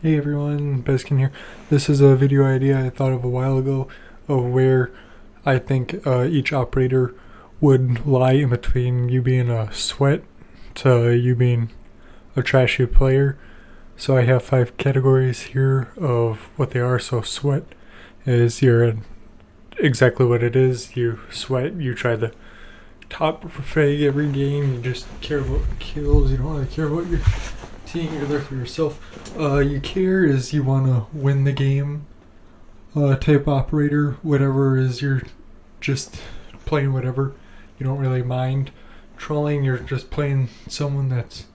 Hey everyone, Beskin here. This is a video idea I thought of a while ago of where I think each operator would lie in between you being a sweat to you being a trashy player. So I have 5 categories here of what they are. So sweat is exactly what it is. You sweat, you try the top frag every game, you just care about kills, you don't really care about your team, you're there for yourself. You care is you want to win the game type operator, whatever is you're just playing whatever, you don't really mind. Trolling, you're just playing someone that's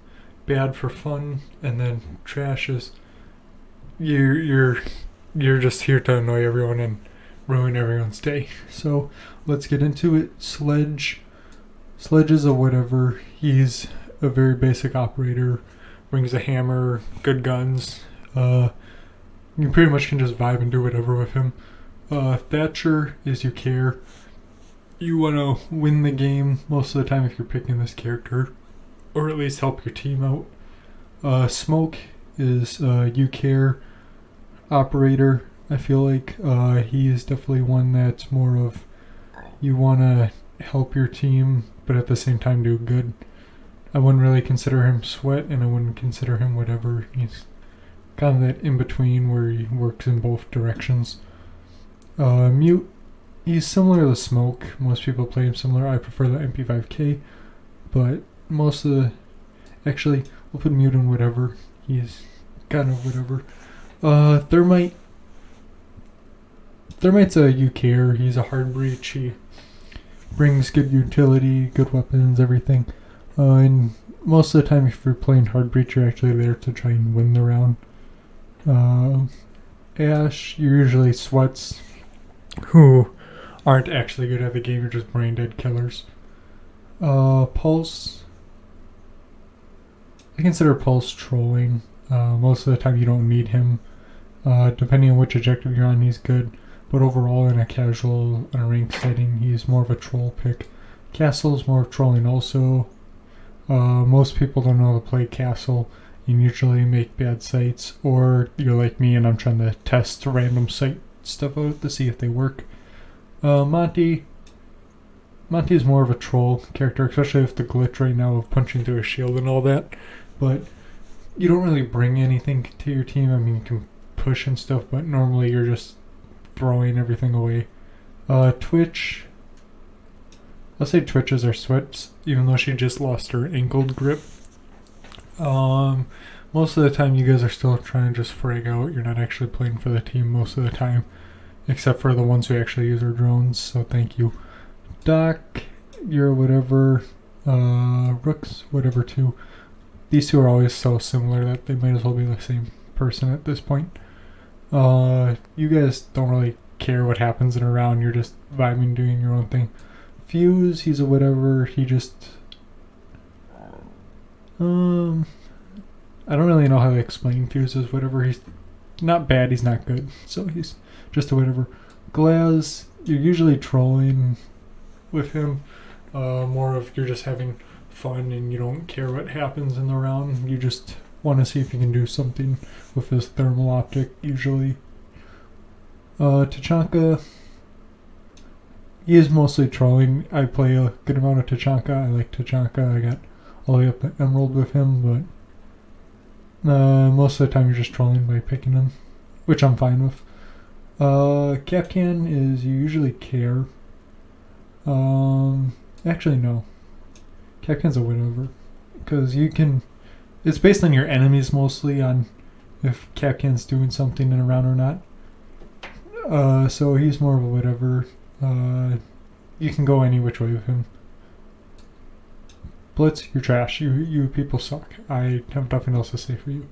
bad for fun, and then trash is you're just here to annoy everyone and ruin everyone's day. So let's get into it. Sledge is a whatever. He's a very basic operator. Brings a hammer, good guns. You pretty much can just vibe and do whatever with him. Thatcher is you care. You want to win the game most of the time if you're picking this character, or at least help your team out. Smoke is you care operator. I feel like he is definitely one that's more of you want to help your team, but at the same time do good. I wouldn't really consider him sweat, and I wouldn't consider him whatever. He's kind of that in between where he works in both directions. Mute, he's similar to Smoke. Most people play him similar. I prefer the MP5K, but actually, we'll put Mute in whatever. He's kind of whatever. Thermite's a you care. He's a hard breach. He brings good utility, good weapons, everything. And most of the time, if you're playing hard breach, you're actually there to try and win the round. Ash, you're usually sweats who aren't actually good at the game. You're just brain dead killers. Pulse, I consider Pulse trolling. Most of the time, you don't need him. Depending on which objective you're on, he's good. But overall, in a casual, in a ranked setting, he's more of a troll pick. Castle's more of trolling also. Most people don't know how to play Castle. You usually make bad sites, or you're like me and I'm trying to test random site stuff out to see if they work. Monty is more of a troll character, especially with the glitch right now of punching through a shield and all that. But you don't really bring anything to your team. I mean, you can push and stuff, but normally you're just throwing everything away. Twitch, I'll say Twitches are sweats, even though she just lost her ankled grip. Most of the time you guys are still trying to just frag out. You're not actually playing for the team most of the time, except for the ones who actually use their drones, so thank you. Doc, you're whatever. Rooks, whatever too. These two are always so similar that they might as well be the same person at this point. You guys don't really care what happens in a round. You're just vibing, doing your own thing. Fuse, he's a whatever. He just I don't really know how to explain Fuse as whatever. He's not bad, he's not good, so he's just a whatever. Glaz, you're usually trolling with him. More of you're just having fun and you don't care what happens in the round. You just want to see if you can do something with his thermal optic usually. Tachanka, he is mostly trolling. I play a good amount of Tachanka. I like Tachanka. I got all the way up to Emerald with him, but most of the time you're just trolling by picking him, which I'm fine with. Capcan is you usually care. Actually no. Capcan's a whatever, because you can. It's based on your enemies mostly, on if Capcan's doing something in a round or not. So he's more of a whatever. You can go any which way with him. Blitz, you're trash. You people suck. I have nothing else to say for you.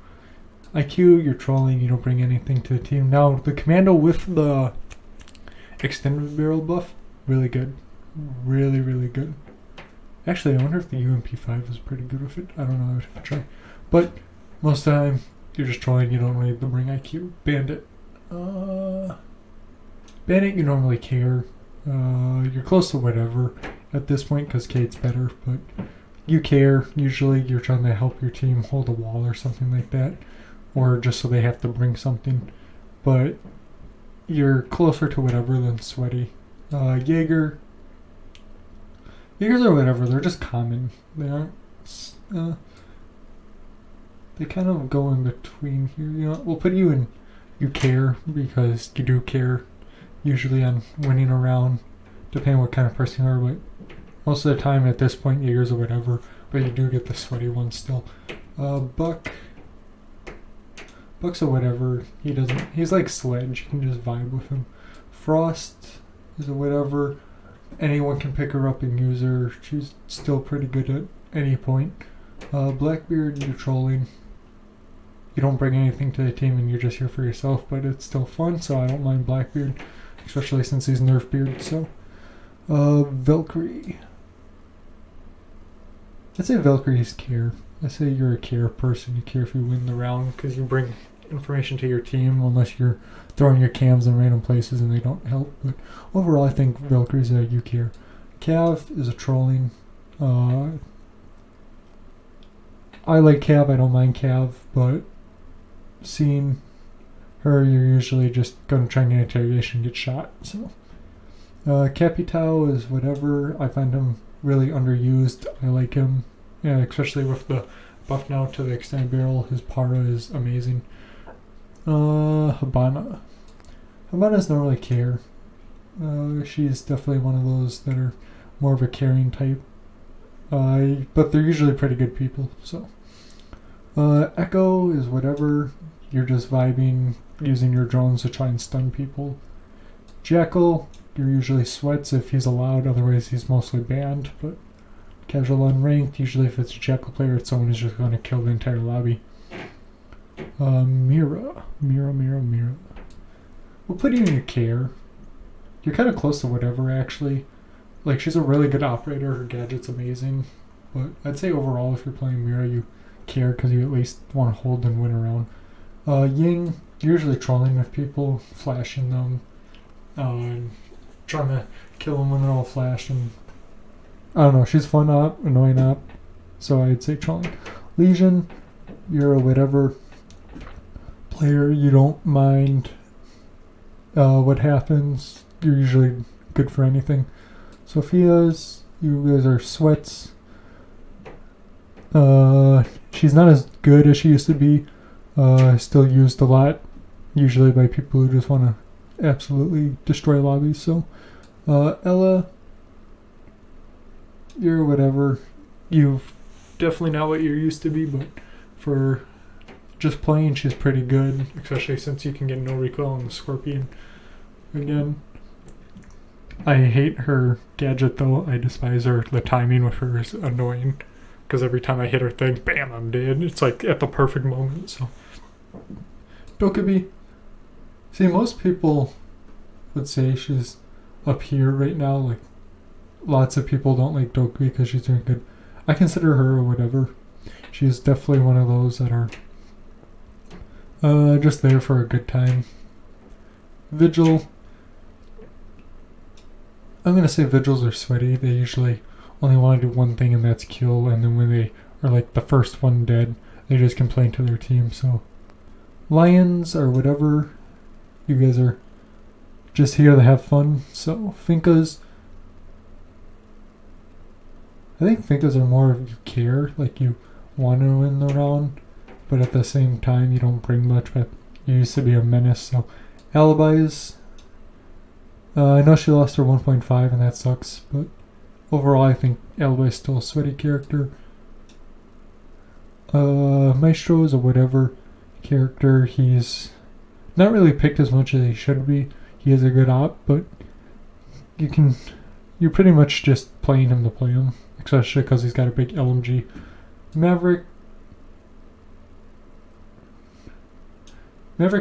IQ, you're trolling. You don't bring anything to the team. Now, the Commando with the extended barrel buff, really good. Really, really good. Actually, I wonder if the UMP5 is pretty good with it. I don't know. I would have to try. But most of the time, you're just trolling. You don't need to bring IQ. Bandit. Bandit, you don't really care. You're close to whatever at this point because Kate's better, but you care. Usually you're trying to help your team hold a wall or something like that. or just so they have to bring something. But you're closer to whatever than sweaty. Jaegers are whatever. They're just common. They aren't. They kind of go in between here. You know, we'll put you in. You care because you do care. Usually on winning a round, depending what kind of person you are. But most of the time at this point, Jaegers or whatever. But you do get the sweaty one still. Buck's a whatever. He doesn't. He's like Sledge. You can just vibe with him. Frost is a whatever. Anyone can pick her up and use her. She's still pretty good at any point. Blackbeard, you're trolling. You don't bring anything to the team and you're just here for yourself, but it's still fun, so I don't mind Blackbeard, especially since he's Nerf Beard. So, Valkyrie. I'd say Valkyrie's care. I say you're a care person. You care if you win the round because you bring information to your team, unless you're throwing your cams in random places and they don't help. But overall, I think Valkyrie's a you care. Cav is a trolling. I like Cav. I don't mind Cav, but seeing her, you're usually just gonna try and get interrogation and get shot. So, Capitao is whatever. I find him really underused. I like him, yeah, especially with the buff now to the extended barrel. His para is amazing. Habana. Habana doesn't really care. She's definitely one of those that are more of a caring type. But they're usually pretty good people. So, Echo is whatever. You're just vibing, using your drones to try and stun people. Jackal, you're usually sweats if he's allowed. Otherwise, he's mostly banned. But casual unranked. Usually, if it's a Jackal player, it's someone who's just going to kill the entire lobby. Mira. We'll put you in your care. You're kind of close to whatever, actually. Like, she's a really good operator. Her gadget's amazing. But I'd say overall, if you're playing Mira, you care because you at least want to hold and win around. Ying, usually trolling with people, flashing them, trying to kill them when they're all flashed. And I don't know, she's fun op, annoying op. So I'd say trolling. Legion, you're a whatever player. You don't mind what happens. You're usually good for anything. Sophia's, you guys are sweats. She's not as good as she used to be. Still used a lot, usually by people who just want to absolutely destroy lobbies. So, Ella, you're whatever. You've definitely not what you're used to be, but for just playing, she's pretty good, especially since you can get no recoil on the Scorpion. Again, I hate her gadget though. I despise her. The timing with her is annoying because every time I hit her thing, bam, I'm dead. It's like at the perfect moment. So, Dokkaebi. See, most people would say she's up here right now. Like, lots of people don't like Dokkaebi because she's doing good. I consider her whatever. She's definitely one of those that are just there for a good time. Vigil. I'm going to say Vigils are sweaty. They usually only want to do one thing, and that's kill. And then when they are like the first one dead, they just complain to their team. So, Lions or whatever. You guys are just here to have fun. So, Finkas. I think Finkas are more of you care. Like, you want to win the round, but at the same time, you don't bring much. But you used to be a menace. So, Alibis. I know she lost her 1.5 and that sucks, but overall I think Alba is still a sweaty character. Maestro is a whatever character. He's not really picked as much as he should be. He is a good op, but you're pretty much just playing him to play him, especially because he's got a big LMG. Mavericks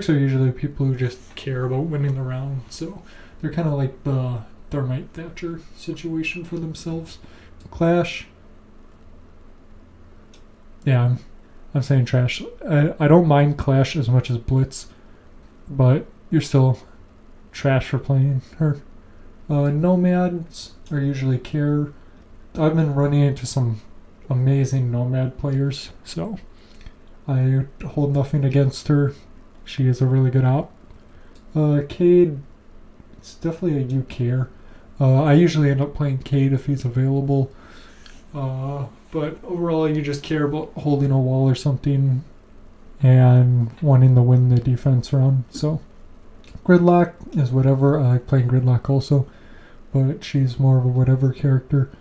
are usually people who just care about winning the round, so they're kind of like the Thermite Thatcher situation for themselves. Clash. Yeah, I'm saying trash. I don't mind Clash as much as Blitz, but you're still trash for playing her. Nomads are usually care. I've been running into some amazing Nomad players, so I hold nothing against her. She is a really good op. Cade, it's definitely a you care. I usually end up playing Cade if he's available. But overall, you just care about holding a wall or something and wanting to win the defense round. So, Gridlock is whatever. I like playing Gridlock also, but she's more of a whatever character.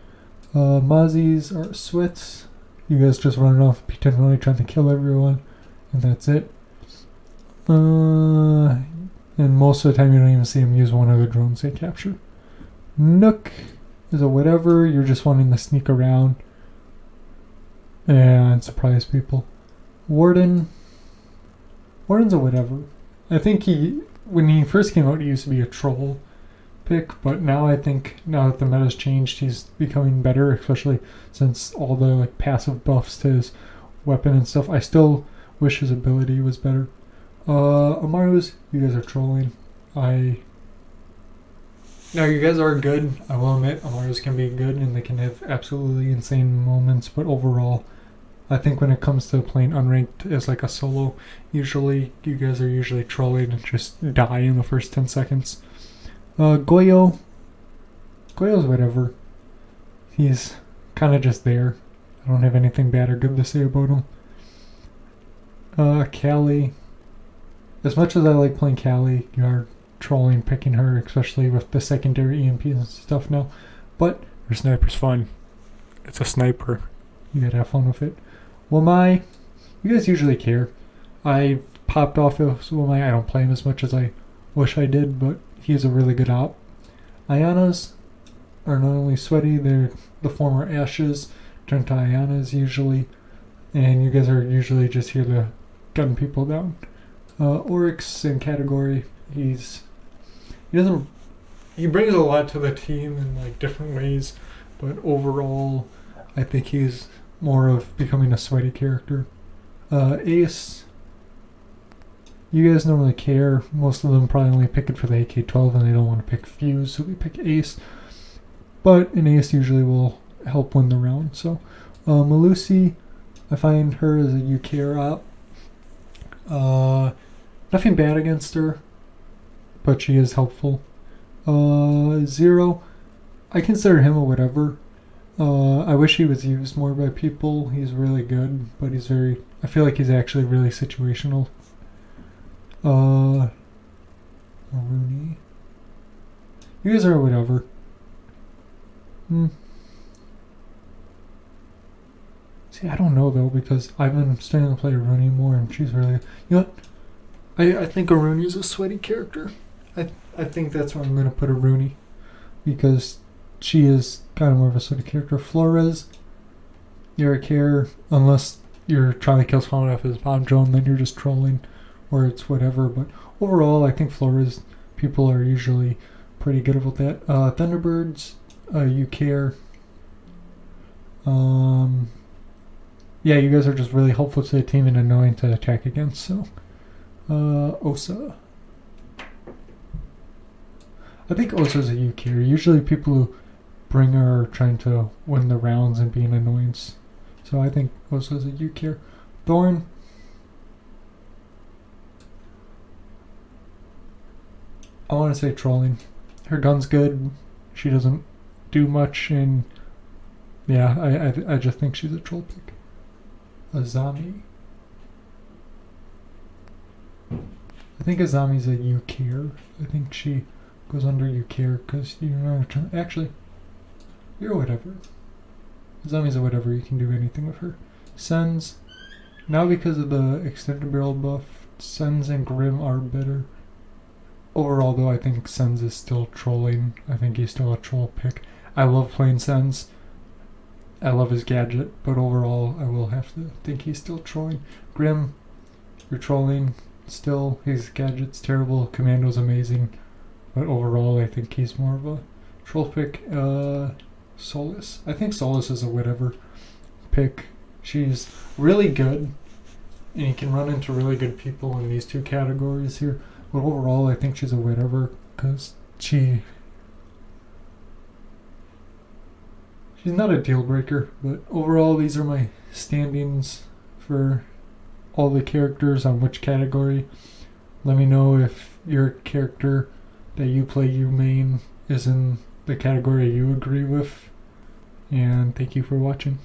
Mozzie's are Swits. You guys just running off pretending trying to kill everyone, and that's it. And most of the time you don't even see him use one of the drones they capture. Nook is a whatever. You're just wanting to sneak around and surprise people. Warden's a whatever. I think when he first came out, he used to be a troll pick, but now I think now that the meta's changed, he's becoming better, especially since all the like passive buffs to his weapon and stuff. I still wish his ability was better. Amaru's, you guys are trolling. Now you guys are good. I will admit, Amaru's can be good and they can have absolutely insane moments, but overall, I think when it comes to playing unranked as like a solo, usually you guys are usually trolling and just die in the first 10 seconds. Goyo's whatever. He's kind of just there. I don't have anything bad or good to say about him. Callie. As much as I like playing Callie, you are trolling picking her, especially with the secondary EMPs and stuff now. But her sniper's fun. It's a sniper. You gotta have fun with it. Wamai, you guys usually care. I popped off of Wamai. I don't play him as much as I wish I did, but he's a really good op. Ayanas are not only sweaty, they're the former Ashes turned to Ayanas usually, and you guys are usually just here to gun people down. Oryx, same category. He brings a lot to the team in like different ways, but overall, I think he's more of becoming a sweaty character. Ace, you guys don't really care. Most of them probably only pick it for the AK-12 and they don't want to pick Fuse, so we pick Ace. But an Ace usually will help win the round. So, Malusi, I find her as a UKR op. Nothing bad against her, but she is helpful. Zero, I consider him a whatever. I wish he was used more by people. He's really good, but I feel like he's actually really situational. Rooney. You guys are whatever. See, I don't know though, because I've been starting to play Rooney more and she's really... You know what? I think a Rooney is a sweaty character. I think that's where I'm going to put a Rooney, because she is kind of more of a sweaty character. Flores, you're a care, unless you're trying to kill someone off his bomb drone, then you're just trolling, or it's whatever. But overall, I think Flores, people are usually pretty good about that. Thunderbirds, you care. Yeah, you guys are just really helpful to the team and annoying to attack against, so... Osa. I think Osa's a U carry. Usually people who bring her are trying to win the rounds and be an annoyance. So I think Osa's a U carry. Thorn. I want to say trolling. Her gun's good. She doesn't do much, and yeah, I just think she's a troll pick. Azami. I think Azami's a you care. I think she goes under you care because actually, you're whatever. Azami's a whatever. You can do anything with her. Sens. Now because of the extended barrel buff, Sens and Grim are better. Overall though, I think Sens is still trolling. I think he's still a troll pick. I love playing Sens. I love his gadget, but overall I will have to think he's still trolling. Grim, you're trolling still. His gadget's terrible. Commando's amazing, but overall I think he's more of a troll pick. Solus. I think Solus is a whatever pick. She's really good, and you can run into really good people in these two categories here. But overall, I think she's a whatever because she's not a deal breaker. But overall, these are my standings for all the characters on which category. Let me know if your character that you play, you main, is in the category you agree with. And thank you for watching.